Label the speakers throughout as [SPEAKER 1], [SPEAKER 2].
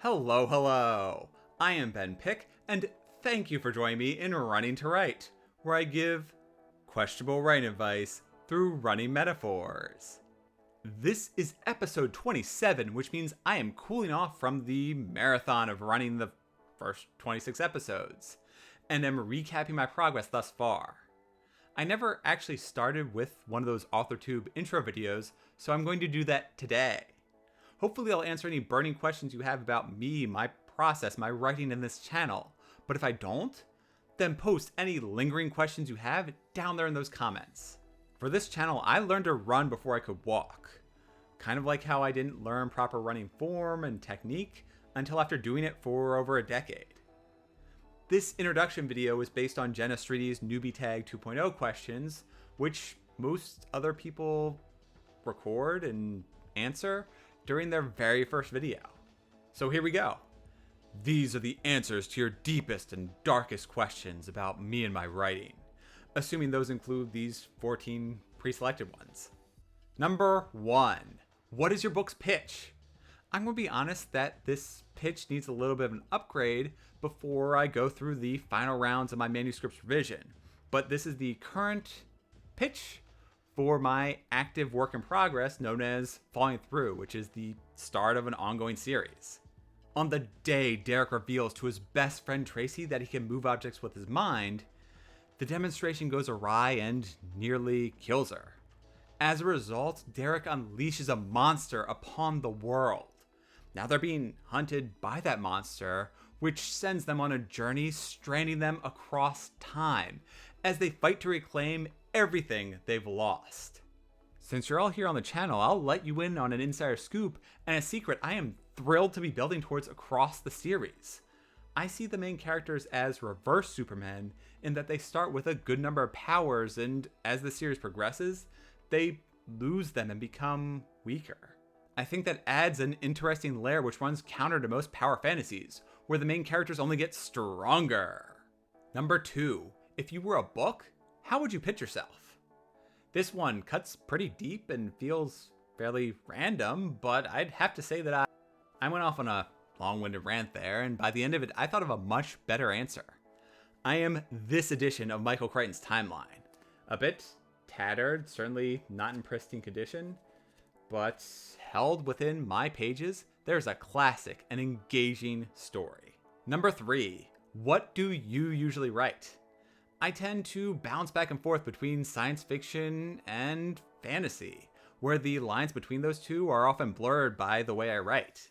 [SPEAKER 1] Hello, hello! I am Ben Pick, and thank you for joining me in Running to Write, where I give questionable writing advice through running metaphors. This is episode 27, which means I am cooling off from the marathon of running the first 26 episodes, and am recapping my progress thus far. I never actually started with one of those AuthorTube intro videos, so I'm going to do that today. Hopefully I'll answer any burning questions you have about me, my process, my writing in this channel. But if I don't, then post any lingering questions you have down there in those comments. For this channel, I learned to run before I could walk. Kind of like how I didn't learn proper running form and technique until after doing it for over a decade. This introduction video is based on Jenna Streety's Newbie Tag 2.0 questions, which most other people record and answer during their very first video. So here we go. These are the answers to your deepest and darkest questions about me and my writing, assuming those include these 14 pre-selected ones. Number 1. What is your book's pitch? I'm going to be honest that this pitch needs a little bit of an upgrade before I go through the final rounds of my manuscript's revision, but this is the current pitch for my active work in progress known as Falling Through, which is the start of an ongoing series. On the day Derek reveals to his best friend Tracy that he can move objects with his mind, the demonstration goes awry and nearly kills her. As a result, Derek unleashes a monster upon the world. Now they're being hunted by that monster, which sends them on a journey stranding them across time as they fight to reclaim everything they've lost. Since you're all here on the channel, I'll let you in on an insider scoop and a secret I am thrilled to be building towards across the series. I see the main characters as reverse Supermen in that they start with a good number of powers, and as the series progresses, they lose them and become weaker. I think that adds an interesting layer which runs counter to most power fantasies, where the main characters only get stronger. Number 2. If you were a book, how would you pitch yourself? This one cuts pretty deep and feels fairly random, but I'd have to say that I went off on a long-winded rant there, and by the end of it, I thought of a much better answer. I am this edition of Michael Crichton's timeline. A bit tattered, certainly not in pristine condition, but held within my pages, there's a classic and engaging story. Number 3. What do you usually write? I tend to bounce back and forth between science fiction and fantasy, where the lines between those two are often blurred by the way I write.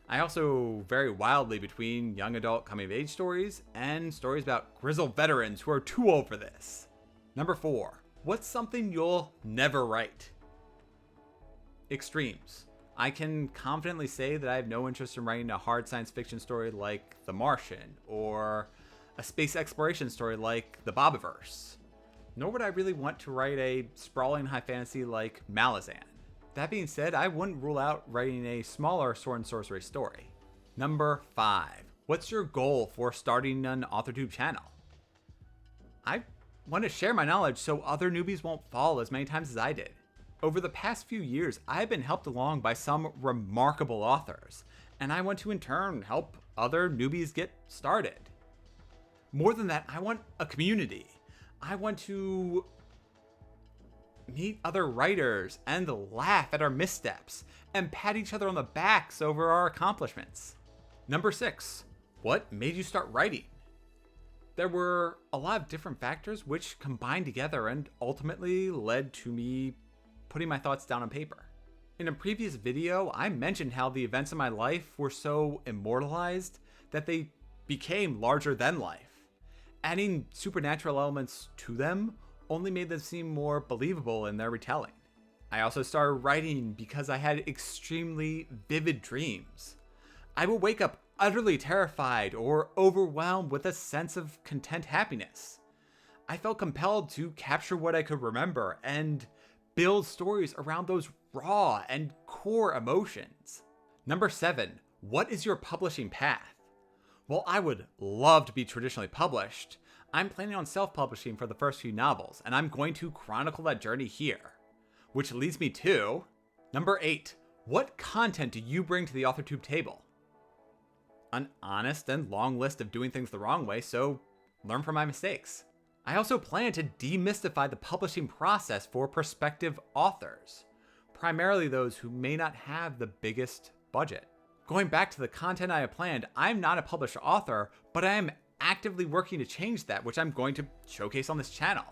[SPEAKER 1] I also vary wildly between young adult coming-of-age stories and stories about grizzled veterans who are too old for this. Number 4. What's something you'll never write? Extremes. I can confidently say that I have no interest in writing a hard science fiction story like The Martian, or a space exploration story like the Bobiverse. Nor would I really want to write a sprawling high fantasy like Malazan. That being said, I wouldn't rule out writing a smaller sword and sorcery story. Number 5. What's your goal for starting an AuthorTube channel? I want to share my knowledge so other newbies won't fall as many times as I did. Over the past few years, I've been helped along by some remarkable authors, and I want to in turn help other newbies get started. More than that, I want a community. I want to meet other writers and laugh at our missteps and pat each other on the backs over our accomplishments. Number 6. What made you start writing? There were a lot of different factors which combined together and ultimately led to me putting my thoughts down on paper. In a previous video, I mentioned how the events of my life were so immortalized that they became larger than life. Adding supernatural elements to them only made them seem more believable in their retelling. I also started writing because I had extremely vivid dreams. I would wake up utterly terrified or overwhelmed with a sense of content happiness. I felt compelled to capture what I could remember and build stories around those raw and core emotions. Number 7. What is your publishing path? While I would love to be traditionally published, I'm planning on self-publishing for the first few novels, and I'm going to chronicle that journey here. Which leads me to number 8. What content do you bring to the AuthorTube table? an honest and long list of doing things the wrong way, so learn from my mistakes. I also plan to demystify the publishing process for prospective authors, primarily those who may not have the biggest budget. Going back to the content I have planned, I'm not a published author, but I am actively working to change that, which I'm going to showcase on this channel.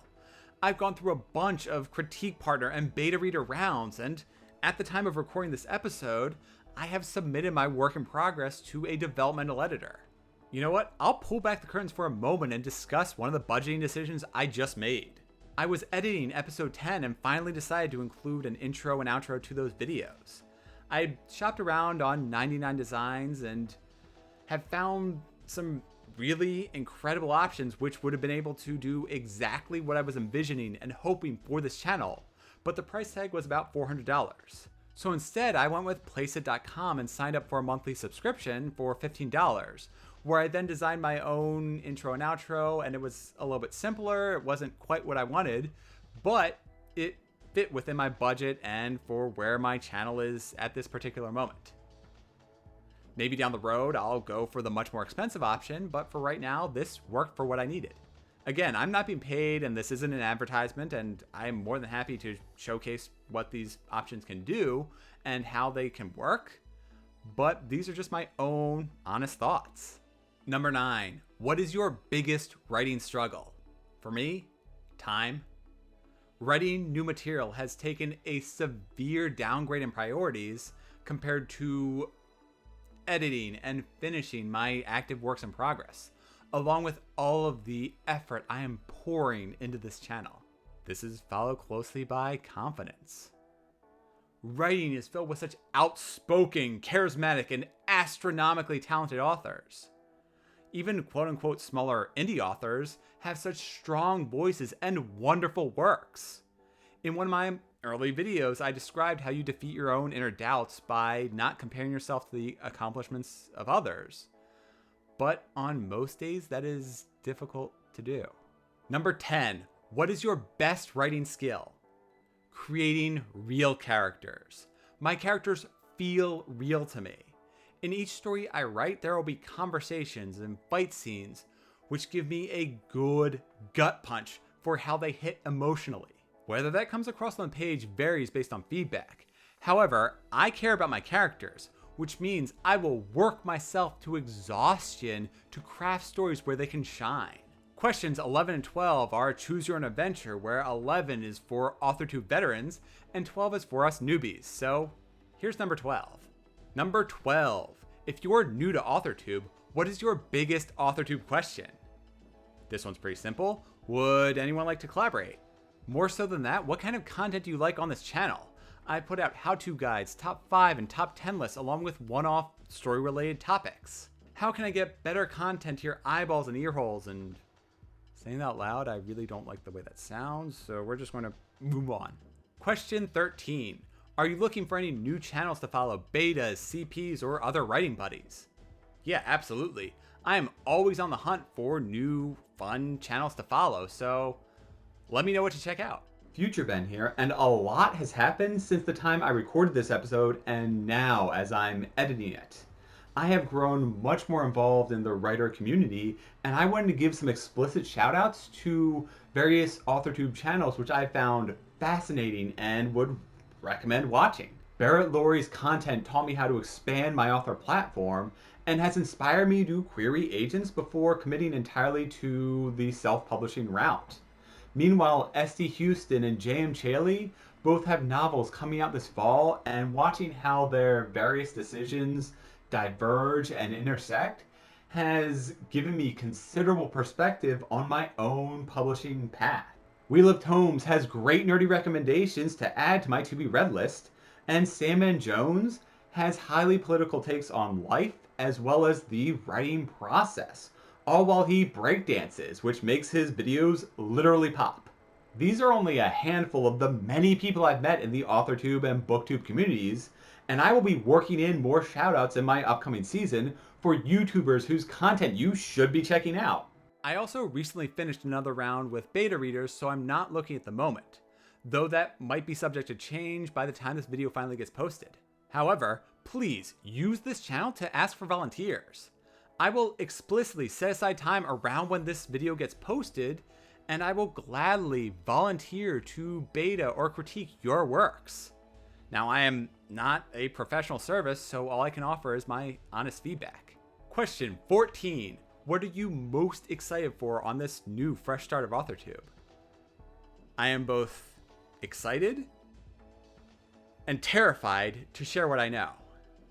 [SPEAKER 1] I've gone through a bunch of critique partner and beta reader rounds, and at the time of recording this episode, I have submitted my work in progress to a developmental editor. You know what? I'll pull back the curtains for a moment and discuss one of the budgeting decisions I just made. I was editing episode 10 and finally decided to include an intro and outro to those videos. I shopped around on 99 Designs and have found some really incredible options which would have been able to do exactly what I was envisioning and hoping for this channel, but the price tag was about $400. So instead, I went with placeit.com and signed up for a monthly subscription for $15, where I then designed my own intro and outro, and it was a little bit simpler. It wasn't quite what I wanted, but it fit within my budget and for where my channel is at this particular moment. Maybe down the road, I'll go for the much more expensive option, but for right now, this worked for what I needed. Again, I'm not being paid and this isn't an advertisement, and I'm more than happy to showcase what these options can do and how they can work, but these are just my own honest thoughts. Number 9, what is your biggest writing struggle? For me, time. Writing new material has taken a severe downgrade in priorities compared to editing and finishing my active works in progress, along with all of the effort I am pouring into this channel. This is followed closely by confidence. Writing is filled with such outspoken, charismatic, and astronomically talented authors. Even quote-unquote smaller indie authors have such strong voices and wonderful works. In one of my early videos, I described how you defeat your own inner doubts by not comparing yourself to the accomplishments of others. But on most days, that is difficult to do. Number 10, what is your best writing skill? Creating real characters. My characters feel real to me. In each story I write, there will be conversations and fight scenes which give me a good gut punch for how they hit emotionally. Whether that comes across on the page varies based on feedback. However, I care about my characters, which means I will work myself to exhaustion to craft stories where they can shine. Questions 11 and 12 are choose your own adventure, where 11 is for AuthorTube veterans and 12 is for us newbies. So here's number 12. Number 12. If you're new to AuthorTube, what is your biggest AuthorTube question? This one's pretty simple. Would anyone like to collaborate? More so than that, what kind of content do you like on this channel? I put out how-to guides, top 5 and top 10 lists, along with one-off story-related topics. How can I get better content to your eyeballs and ear holes? And saying that out loud, I really don't like the way that sounds, so we're just going to move on. Question 13. Are you looking for any new channels to follow, betas, CPs, or other writing buddies? Yeah, absolutely. I am always on the hunt for new, fun channels to follow, so let me know what to check out.
[SPEAKER 2] Future Ben here, and a lot has happened since the time I recorded this episode and now as I'm editing it. I have grown much more involved in the writer community, and I wanted to give some explicit shoutouts to various AuthorTube channels which I found fascinating and would recommend watching. Barrett Laurie's content taught me how to expand my author platform and has inspired me to query agents before committing entirely to the self-publishing route. Meanwhile, SD Huston and Celi both have novels coming out this fall, and watching how their various decisions diverge and intersect has given me considerable perspective on my own publishing path. We Lift Homes has great nerdy recommendations to add to my to-be-read list, and Sam Jones has highly political takes on life as well as the writing process, all while he breakdances, which makes his videos literally pop. These are only a handful of the many people I've met in the AuthorTube and BookTube communities, and I will be working in more shoutouts in my upcoming season for YouTubers whose content you should be checking out.
[SPEAKER 1] I also recently finished another round with beta readers, so I'm not looking at the moment, though that might be subject to change by the time this video finally gets posted. However, please use this channel to ask for volunteers. I will explicitly set aside time around when this video gets posted, and I will gladly volunteer to beta or critique your works. Now, I am not a professional service, so all I can offer is my honest feedback. Question 14. What are you most excited for on this new fresh start of AuthorTube? I am both excited and terrified to share what I know.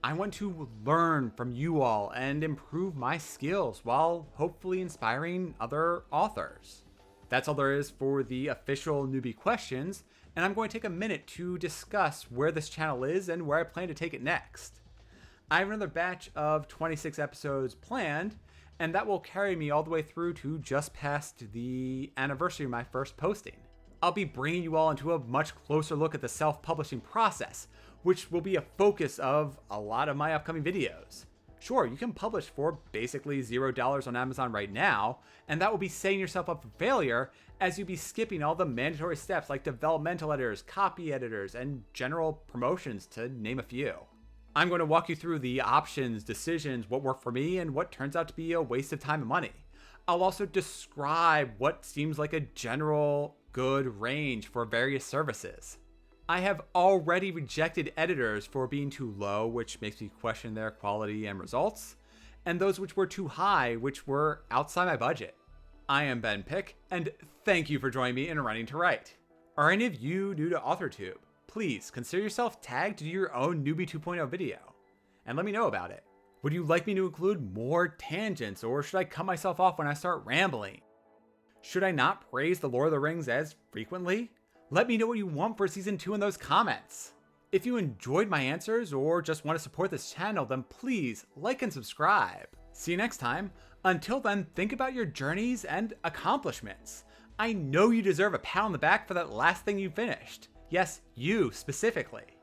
[SPEAKER 1] I want to learn from you all and improve my skills while hopefully inspiring other authors. That's all there is for the official newbie questions, and I'm going to take a minute to discuss where this channel is and where I plan to take it next. I have another batch of 26 episodes planned, and that will carry me all the way through to just past the anniversary of my first posting. I'll be bringing you all into a much closer look at the self-publishing process, which will be a focus of a lot of my upcoming videos. Sure, you can publish for basically $0 on Amazon right now, and that will be setting yourself up for failure as you'll be skipping all the mandatory steps like developmental editors, copy editors, and general promotions, to name a few. I'm going to walk you through the options, decisions, what worked for me, and what turns out to be a waste of time and money. I'll also describe what seems like a general good range for various services. I have already rejected editors for being too low, which makes me question their quality and results, and those which were too high, which were outside my budget. I am Ben Pick, and thank you for joining me in Running to Write. Are any of you new to AuthorTube? Please consider yourself tagged to do your own Newbie 2.0 video, and let me know about it. Would you like me to include more tangents, or should I cut myself off when I start rambling? Should I not praise the Lord of the Rings as frequently? Let me know what you want for season 2 in those comments. If you enjoyed my answers or just want to support this channel, then please like and subscribe. See you next time. Until then, think about your journeys and accomplishments. I know you deserve a pat on the back for that last thing you finished. Yes, you specifically.